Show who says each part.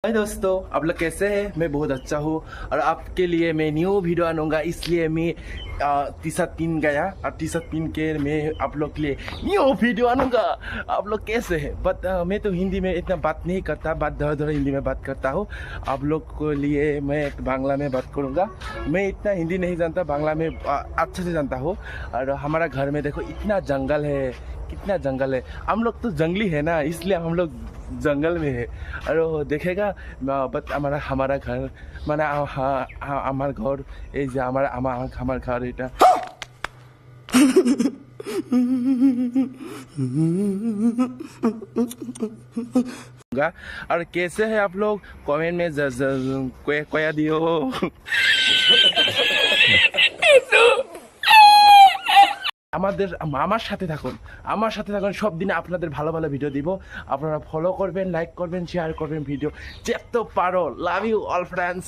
Speaker 1: हाय दोस्तों, आप लोग कैसे हैं? मैं बहुत अच्छा हूँ और आपके लिए मैं न्यू वीडियो आऊँगा, इसलिए मैं टी शर्ट पहन गया और टी शर्ट पहन के मैं आप लोग के लिए न्यू वीडियो आऊँगा। आप लोग कैसे हैं? बट मैं तो हिंदी में इतना बात नहीं करता, बात धड़ धड़ हिंदी में बात करता हूँ। आप लोग को लिए मैं बांग्ला में बात करूँगा। मैं इतना हिंदी नहीं जानता, बांग्ला में अच्छे से जानता हूँ। और हमारा घर में देखो इतना जंगल है, कितना जंगल है। हम लोग तो जंगली है ना, इसलिए हम लोग जंगल में है। और वो देखेगा बट हमारा हमारा घर মানে আমার ঘর এই যে আমার আমার আমার ঘর এটা। और कैसे है आप लोग? कमेंट में कोया दियो। আমাদের আমার সাথে থাকুন, আমার সাথে থাকুন, সব দিনে আপনাদের ভালো ভালো ভিডিও দিব। আপনারা ফলো করবেন, লাইক করবেন, শেয়ার করবেন ভিডিও যত পারো। Love you all friends.